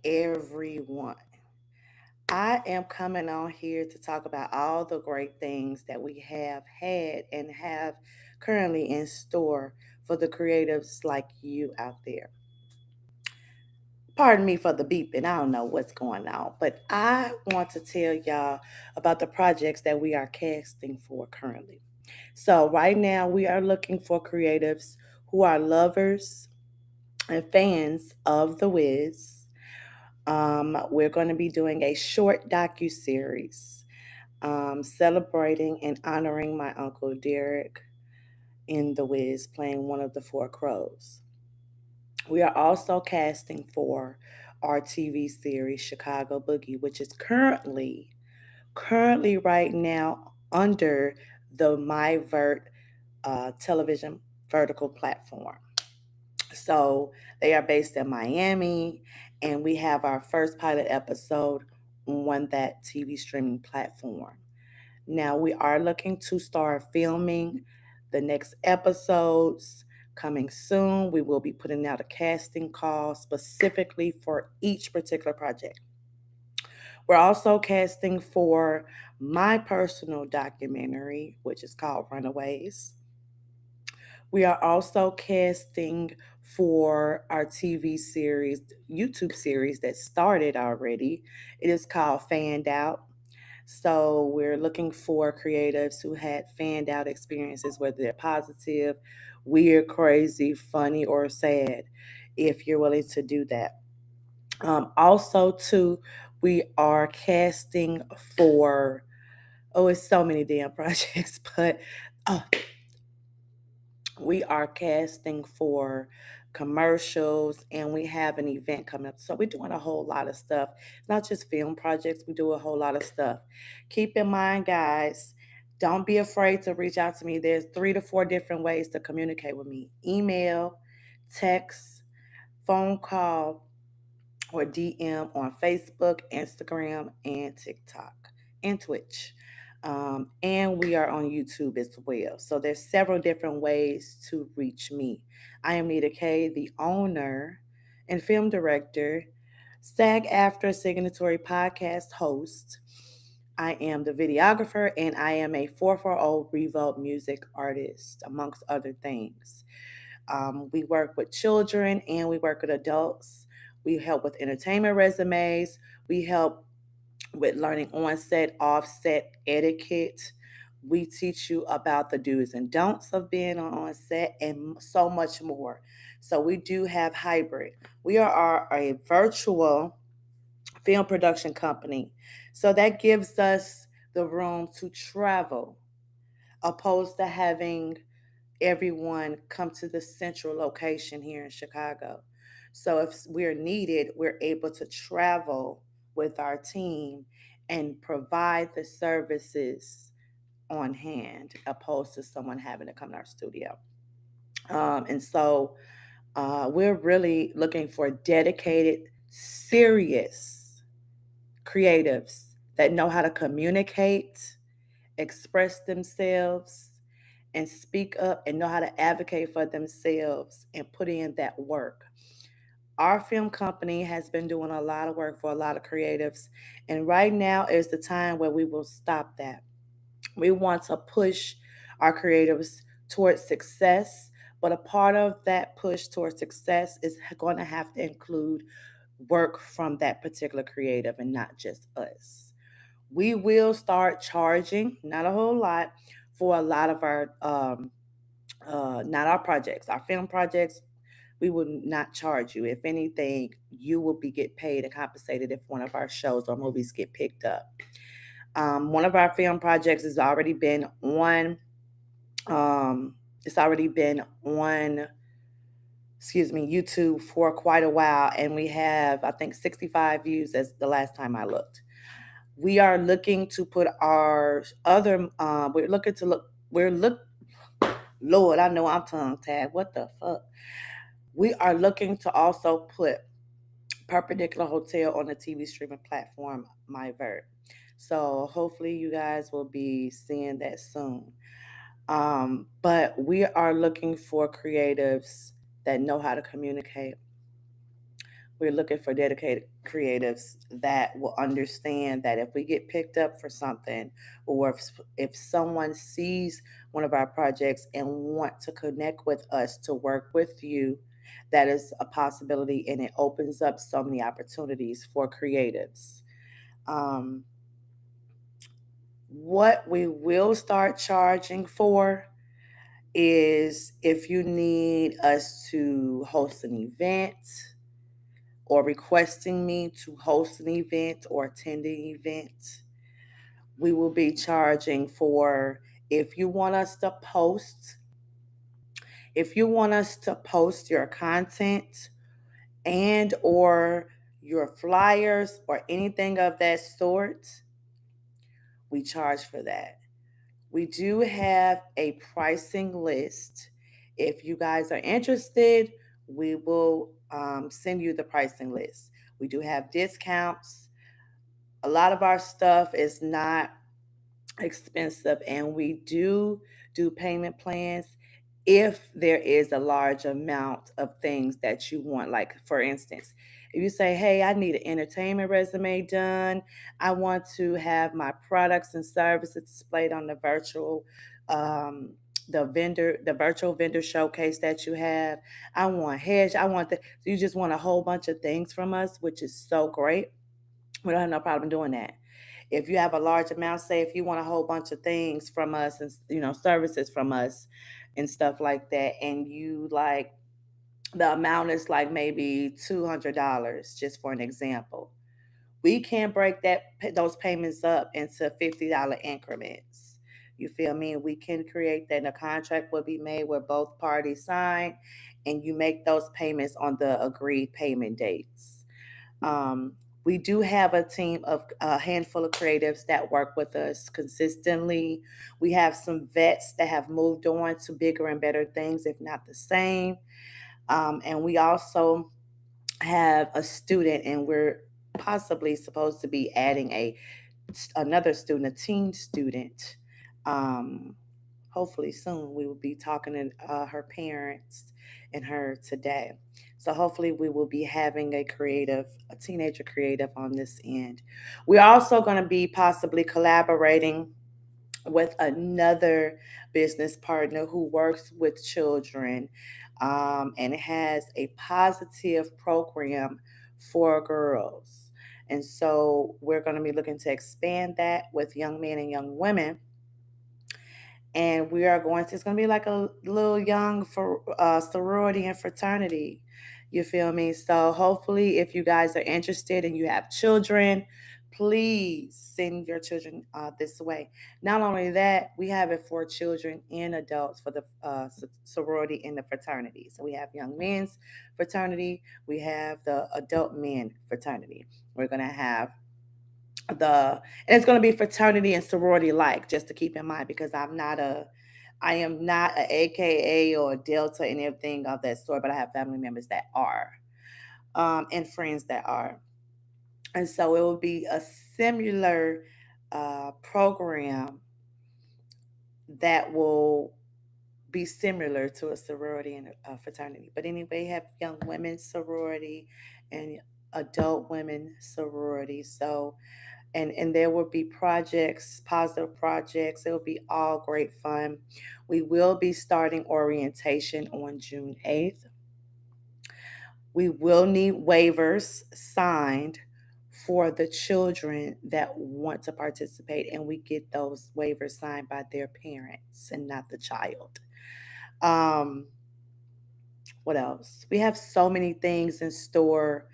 everyone. I am coming on here to talk about all the great things that we have had and have currently in store for the creatives like you out there. Pardon me for the beeping, I don't know what's going on, but I want to tell y'all about the projects that we are casting for currently. So, right now, we are looking for creatives who are lovers and fans of The Wiz. We're going to be doing a short docu-series celebrating and honoring my uncle Derek in The Wiz, playing one of the four crows. We are also casting for our TV series Chicago Boogie, which is currently right now under the MyVert television vertical platform. So they are based in Miami, and we have our first pilot episode on that TV streaming platform. Now we are looking to start filming the next episodes coming soon. We will be putting out a casting call specifically for each particular project. We're also casting for my personal documentary, which is called Runaways. We are also casting for our TV series, YouTube series that started already. It is called Fanned Out. So we're looking for creatives who had fanned out experiences, whether they're positive, weird, crazy, funny, or sad, if you're willing to do that. Also, too, we are casting for, oh, it's so many damn projects, but uh, we are casting for commercials and we have an event coming up. So we're doing a whole lot of stuff. It's not just film projects, we do a whole lot of stuff. Keep in mind, guys, don't be afraid to reach out to me. There's 3 to 4 different ways to communicate with me: email, text, phone call, or DM on Facebook, Instagram, and TikTok and Twitch. And we are on YouTube as well. So there's several different ways to reach me. I am Nita K, the owner and film director, SAG After Signatory podcast host. I am the videographer and I am a 440 Revolt music artist, amongst other things. We work with children and we work with adults. We help with entertainment resumes. We help with learning on-set, off-set etiquette. We teach you about the do's and don'ts of being on set and so much more. So we do have hybrid. We are a virtual film production company. So that gives us the room to travel opposed to having everyone come to the central location here in Chicago. So if we're needed, we're able to travel with our team and provide the services on hand, opposed to someone having to come to our studio. And so we're really looking for dedicated, serious creatives that know how to communicate, express themselves, and speak up and know how to advocate for themselves and put in that work. Our film company has been doing a lot of work for a lot of creatives, and right now is the time where we will stop that. We want to push our creatives towards success, but a part of that push towards success is going to have to include work from that particular creative and not just us. We will start charging, not a whole lot, for a lot of our not our projects, our film projects. We will not charge you. If anything, you will be get paid and compensated if one of our shows or movies get picked up. One of our film projects has already been on. Um, it's already been on. Excuse me, YouTube for quite a while, and we have I think 65 views as the last time I looked. We are looking to put our other. We're looking to look. We're look. Lord, I know I'm tongue tied. What the fuck? We are looking to also put Perpendicular Hotel on the TV streaming platform MyVert. So hopefully you guys will be seeing that soon. But we are looking for creatives that know how to communicate. We're looking for dedicated creatives that will understand that if we get picked up for something, or if someone sees one of our projects and want to connect with us to work with you, that is a possibility, and it opens up so many opportunities for creatives. Um, what we will start charging for is if you need us to host an event, or requesting me to host an event or attend an event, we will be charging for, if you want us to post, if you want us to post your content and or your flyers or anything of that sort, we charge for that. We do have a pricing list. If you guys are interested, we will send you the pricing list. We do have discounts. A lot of our stuff is not expensive, and we do payment plans if there is a large amount of things that you want. Like, for instance, if you say, hey, I need an entertainment resume done, I want to have my products and services displayed on the um, the virtual vendor showcase that you have. I want hedge, I want the, so you just want a whole bunch of things from us, which is so great. We don't have no problem doing that. If you have a large amount, say if you want a whole bunch of things from us, and services from us and stuff like that, and you like, the amount is like maybe $200, just for an example, we can break those payments up into $50 increments. You feel me? We can create that, and a contract will be made where both parties sign, and you make those payments on the agreed payment dates. Um, we do have a team of a handful of creatives that work with us consistently. We have some vets that have moved on to bigger and better things, if not the same. And we also have a student, and we're possibly supposed to be adding another student, a teen student. Um, Hopefully soon. We will be talking to her parents and her today. So hopefully we will be having a teenager creative on this end. We're also going to be possibly collaborating with another business partner who works with children, and has a positive program for girls. And so we're going to be looking to expand that with young men and young women, and we are going to, it's going to be like a little young for sorority and fraternity. You feel me? So hopefully, if you guys are interested and you have children, please send your children this way. Not only that, we have it for children and adults for the sorority and the fraternity. So we have young men's fraternity, we have the adult men fraternity. We're going to have and it's going to be fraternity and sorority like, just to keep in mind, because I am not a AKA or a Delta and everything of that sort, but I have family members that are, and friends that are. And so it will be a similar program that will be similar to a sorority and a fraternity. But anyway, have young women's sorority and adult women sorority. So, and there will be projects, positive projects. It will be all great fun. We will be starting orientation on June 8th. We will need waivers signed for the children that want to participate, and we get those waivers signed by their parents and not the child. Um, what else? We have so many things in store.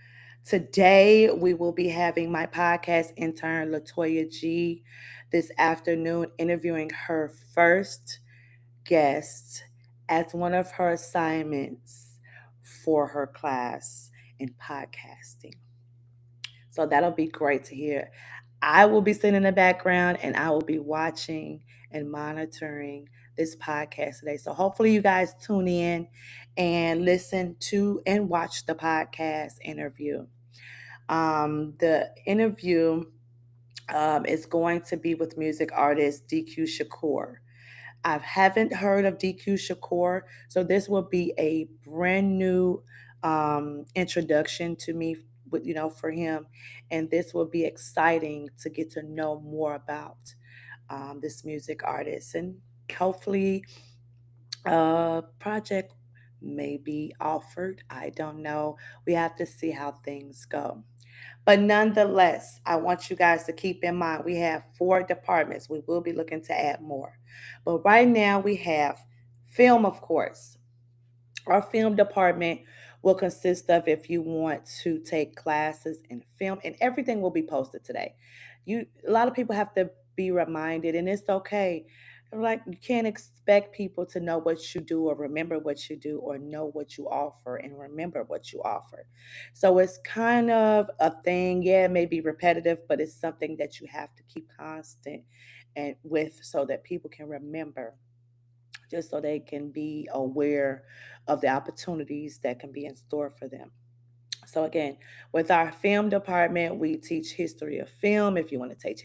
Today, we will be having my podcast intern, Latoya G, this afternoon, interviewing her first guest as one of her assignments for her class in podcasting. So that'll be great to hear. I will be sitting in the background and I will be watching and monitoring this podcast today. So hopefully you guys tune in and listen to and watch the podcast interview. The interview is going to be with music artist DQ Shakur. I haven't heard of DQ Shakur, so this will be a brand new introduction to me with, for him. And this will be exciting to get to know more about this music artist, and hopefully a project may be offered. I don't know. We have to see how things go. But nonetheless, I want you guys to keep in mind we have four departments. We will be looking to add more. But right now we have film, of course. Our film department will consist of, if you want to take classes in film, and everything will be posted today. A lot of people have to be reminded, and it's okay. Like, you can't expect people to know what you do or remember what you do or know what you offer and remember what you offer. So it's kind of a thing. Yeah, it may be repetitive, but it's something that you have to keep constant and with, so that people can remember, just so they can be aware of the opportunities that can be in store for them. So again, with our film department, we teach history of film. If you want to take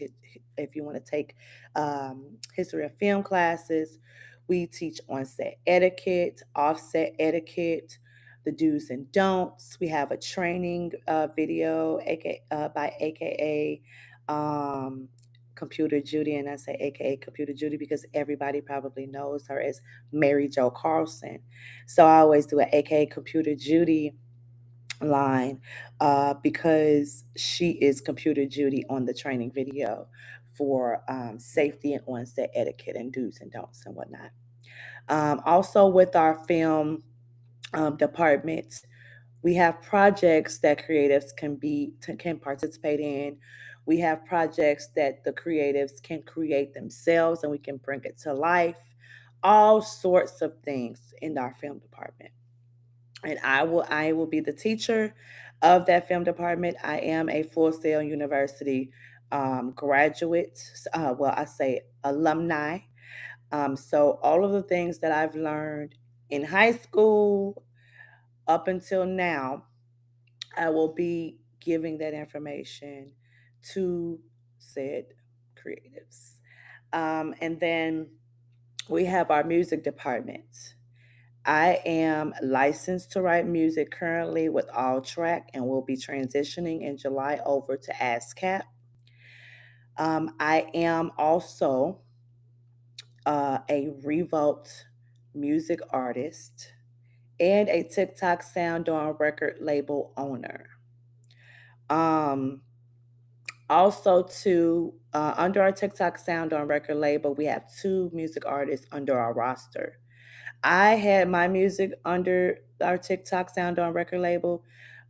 history of film classes, we teach on-set etiquette, offset etiquette, the do's and don'ts. We have a training video, by AKA Computer Judy, and I say AKA Computer Judy because everybody probably knows her as Mary Jo Carlson. So I always do an AKA Computer Judy line because she is Computer Judy on the training video for safety and on-set etiquette and do's and don'ts and whatnot. Also, with our film department, we have projects that creatives can participate in. We have projects that the creatives can create themselves, and we can bring it to life. All sorts of things in our film department, and I will be the teacher of that film department. I am a Full Sail University graduate. Well, I say alumni. So all of the things that I've learned in high school up until now, I will be giving that information to said creatives. And then we have our music department. I am licensed to write music currently with All Track, and will be transitioning in July over to ASCAP. I am also a Revolt music artist and a TikTok Sound on record label owner. Um, Also, to under our TikTok Sound on record label, we have two music artists under our roster. I had my music under our TikTok Sound on record label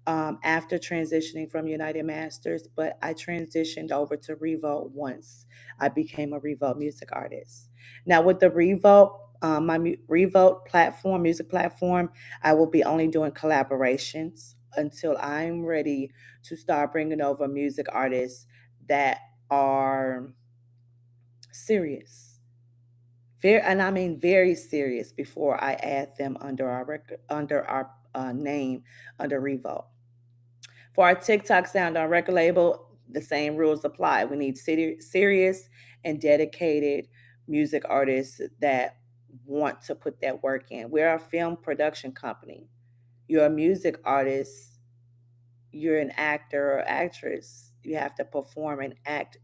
after transitioning from United Masters, but I transitioned over to Revolt once I became a Revolt music artist. Now, with the Revolt, Revolt platform, music platform, I will be only doing collaborations until I'm ready to start bringing over music artists that are serious, very, and I mean very serious, before I add them under our name under Revolt. For our TikTok Sound on record label, the same rules apply. We need serious and dedicated music artists that want to put that work in. We're a film production company. You're a music artist, you're an actor or actress, you have to perform and act,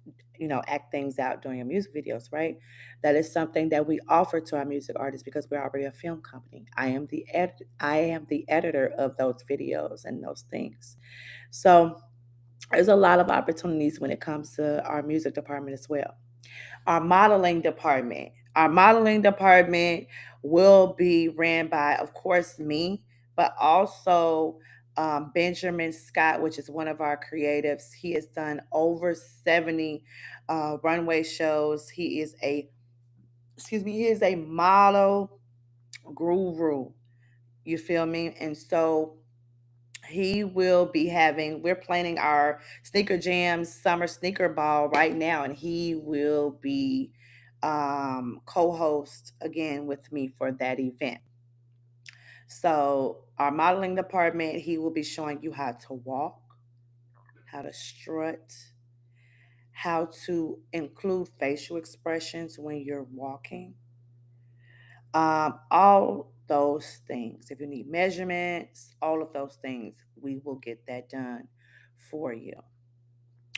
act things out during your music videos, right? That is something that we offer to our music artists because we're already a film company. I am the editor of those videos and those things. So there's a lot of opportunities when it comes to our music department as well. Our modeling department. Our modeling department will be ran by, of course, me, but also Benjamin Scott, which is one of our creatives. He has done over 70 runway shows. He is a model guru. You feel me? And so he will be we're planning our sneaker jams summer sneaker ball right now, and he will be co-host again with me for that event. So our modeling department, he will be showing you how to walk, how to strut, how to include facial expressions when you're walking. All those things. If you need measurements, all of those things, we will get that done for you,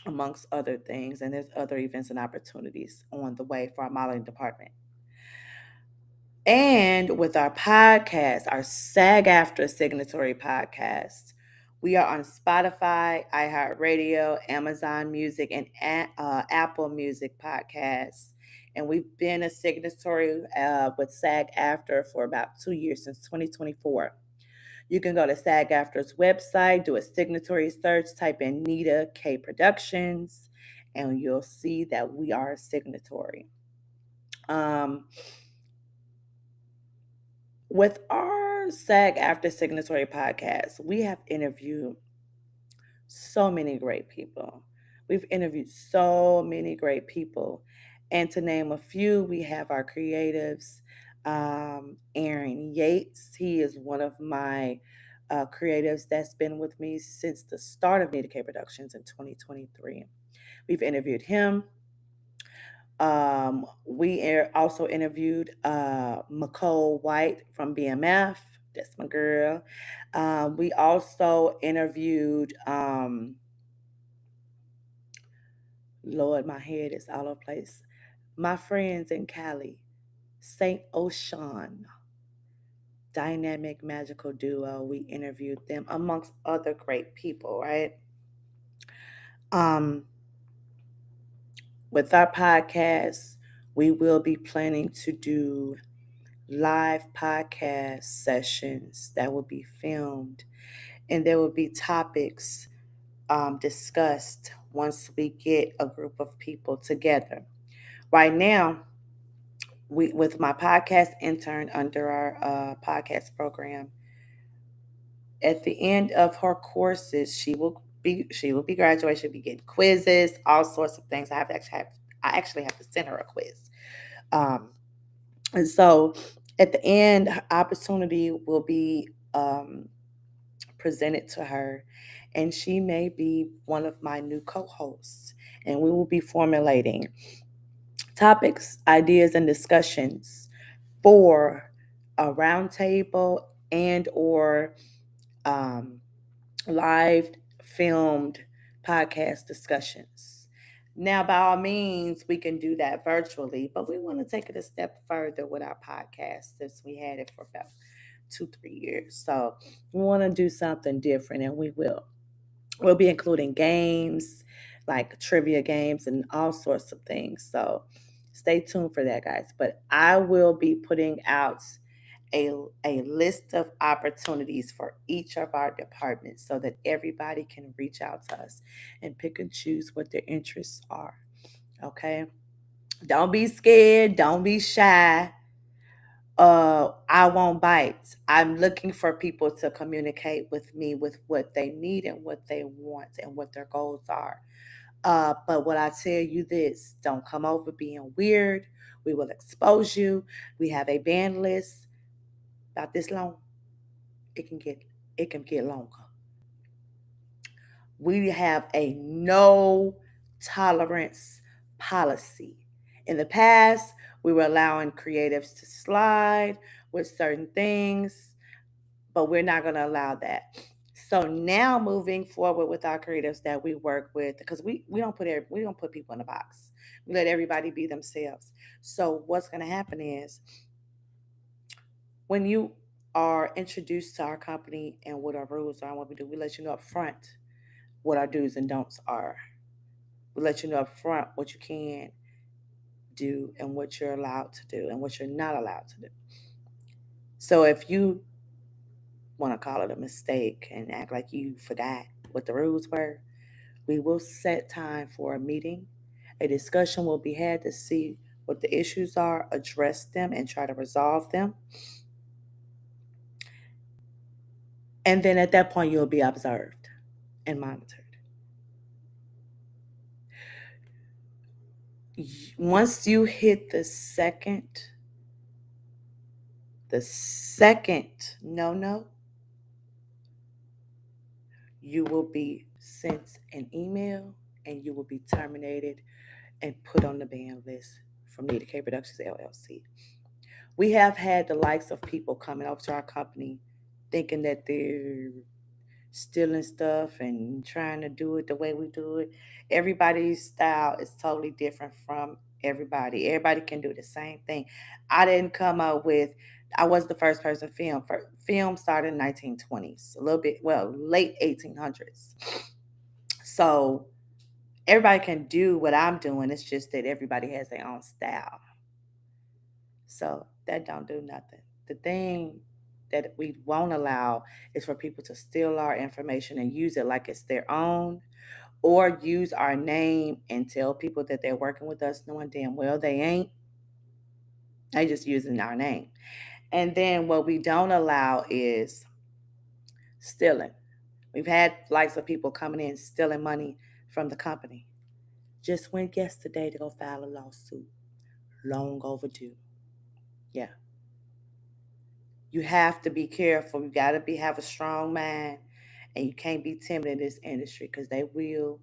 amongst other things. And there's other events and opportunities on the way for our modeling department. And with our podcast, our SAG After signatory podcast, we are on Spotify, iHeartRadio, Amazon Music, and Apple Music podcasts. And we've been a signatory with SAG After for about 2 years, since 2024. You can go to SAG After's website, do a signatory search, type in Nita K Productions, and you'll see that we are a signatory. With our SAG After signatory podcast, we have interviewed so many great people. We've interviewed so many great people. And to name a few, we have our creatives, Aaron Yates. He is one of my creatives that's been with me since the start of Nita K Productions in 2023. We've interviewed him. We also interviewed McCole White from BMF. That's my girl. We also interviewed, Lord, my head is all over the place. My friends in Cali, St. Ocean, dynamic magical duo. We interviewed them amongst other great people, right? Um, with our podcast, we will be planning to do live podcast sessions that will be filmed, and there will be topics discussed once we get a group of people together. Right now, with my podcast intern under our podcast program, at the end of her courses, she will be graduating. She'll be getting quizzes, all sorts of things. I actually have to send her a quiz. Um, And so at the end, her opportunity will be presented to her, and she may be one of my new co hosts. And we will be formulating topics, ideas, and discussions for a roundtable and/or um, live filmed podcast discussions. Now, by all means, we can do that virtually, but we want to take it a step further with our podcast since we had it for about 2, 3 years. So we want to do something different, and we will. We'll be including games, like trivia games and all sorts of things. So stay tuned for that, guys. But I will be putting out a list of opportunities for each of our departments so that everybody can reach out to us and pick and choose what their interests are. Okay? Don't be scared. Don't be shy. I won't bite. I'm looking for people to communicate with me with what they need and what they want and what their goals are. But what I tell you this, don't come over being weird. We will expose you. We have a ban list about this long. It can get it can get longer. We have a no tolerance policy. In the past, we were allowing creatives to slide with certain things, but we're not going to allow that. So now moving forward with our creatives that we work with, because we don't put people in a box. We let everybody be themselves. So what's going to happen is when you are introduced to our company and what our rules are and what we do, we let you know up front what our do's and don'ts are. We let you know up front what you can do and what you're allowed to do and what you're not allowed to do. So if you want to call it a mistake and act like you forgot what the rules were, we will set time for a meeting. A discussion will be had to see what the issues are, address them, and try to resolve them. And then at that point, you'll be observed and monitored. Once you hit the second no, you will be sent an email and you will be terminated and put on the ban list from Nita K Productions LLC. We have had the likes of people coming over to our company thinking that they're stealing stuff and trying to do it the way we do it. Everybody's style is totally different from everybody. Everybody can do the same thing. I didn't come up with, I was the first person film. Film started in 1920s, a little bit, well, late 1800s. So everybody can do what I'm doing. It's just that everybody has their own style. So that don't do nothing. The thing that we won't allow is for people to steal our information and use it like it's their own, or use our name and tell people that they're working with us knowing damn well they ain't. They just using our name. And then what we don't allow is stealing. We've had likes of people coming in stealing money from the company. Just went yesterday to go file a lawsuit. Long overdue. Yeah. You have to be careful. You got to have a strong mind, and you can't be timid in this industry because they will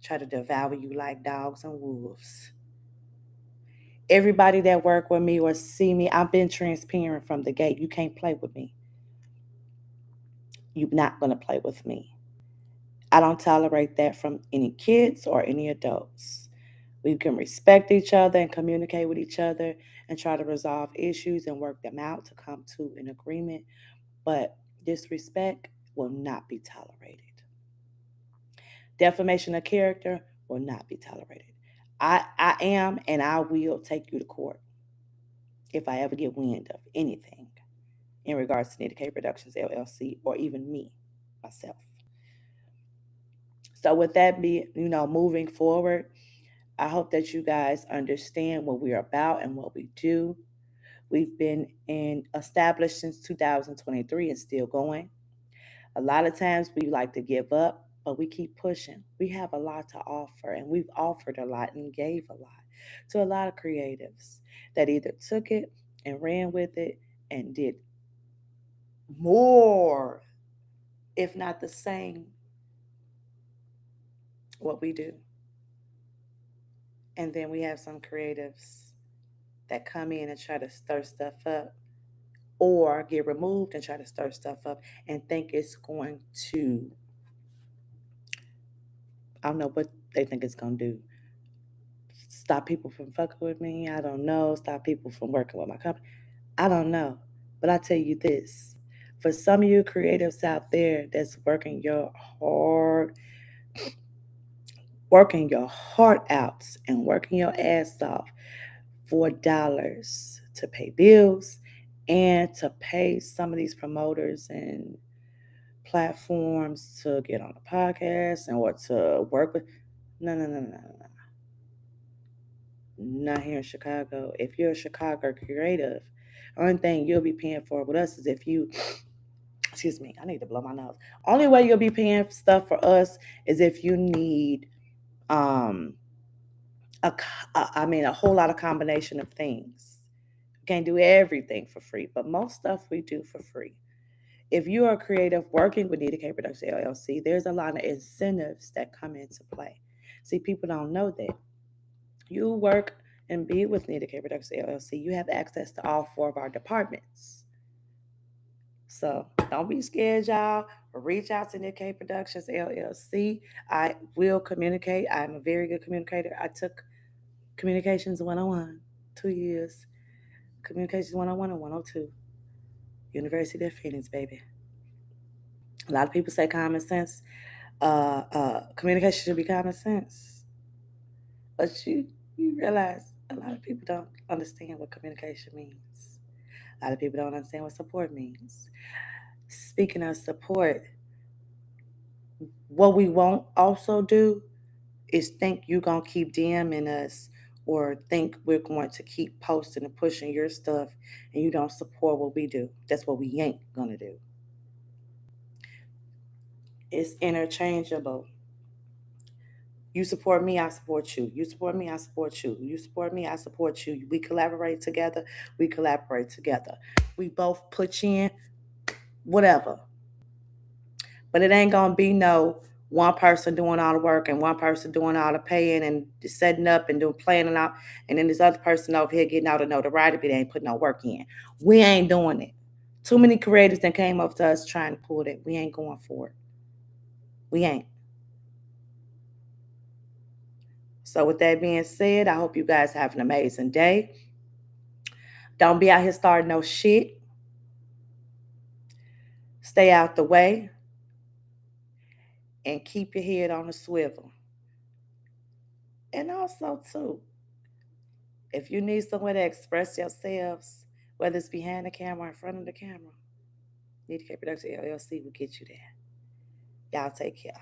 try to devour you like dogs and wolves. Everybody that work with me or see me, I've been transparent from the gate. You can't play with me. You're not going to play with me. I don't tolerate that from any kids or any adults. We can respect each other and communicate with each other and try to resolve issues and work them out to come to an agreement. But disrespect will not be tolerated. Defamation of character will not be tolerated. I am and I will take you to court if I ever get wind of anything in regards to Nita K Productions LLC or even me, myself. So with that be, moving forward, I hope that you guys understand what we're about and what we do. We've been established since 2023 and still going. A lot of times we like to give up, but we keep pushing. We have a lot to offer, and we've offered a lot and gave a lot to a lot of creatives that either took it and ran with it and did more, if not the same, what we do. And then we have some creatives that come in and try to stir stuff up or get removed and try to stir stuff up and think it's going to, I don't know what they think it's going to do. Stop people from fucking with me. I don't know. Stop people from working with my company. I don't know. But I tell you this, for some of you creatives out there that's working your heart out and working your ass off for dollars to pay bills and to pay some of these promoters and platforms to get on a podcast and or to work with. No, no, no, no, no. Not here in Chicago. If you're a Chicago creative, only thing you'll be paying for with us is if you, excuse me, I need to blow my nose. Only way you'll be paying stuff for us is if you need um a whole lot of combination of things. You can't do everything for free, but most stuff we do for free. If you are creative working with Nita K Productions LLC, there's a lot of incentives that come into play. See, people don't know that. You work and be with Nita K Productions LLC, you have access to all four of our departments. So don't be scared, y'all. Reach out to Nita K Productions LLC. I will communicate. I'm a very good communicator. I took Communications 101, 2 years. Communications 101 and 102. University of Phoenix, baby. A lot of people say common sense. Communication should be common sense. But you realize a lot of people don't understand what communication means. A lot of people don't understand what support means. Speaking of support, what we won't also do is think you're going to keep DMing us or think we're going to keep posting and pushing your stuff and you don't support what we do. That's what we ain't going to do. It's interchangeable. You support me, I support you. You support me, I support you. You support me, I support you. We collaborate together, we collaborate together. We both put in whatever. But it ain't gonna be no, one person doing all the work and one person doing all the paying and setting up and doing planning out, and then this other person over here getting all the notoriety, but they ain't putting no work in. We ain't doing it. Too many creators that came up to us trying to pull that. We ain't going for it. We ain't. So with that being said, I hope you guys have an amazing day. Don't be out here starting no shit. Stay out the way and keep your head on a swivel. And also too, if you need somewhere to express yourselves, whether it's behind the camera or in front of the camera, Need K Production LLC will get you there. Y'all take care.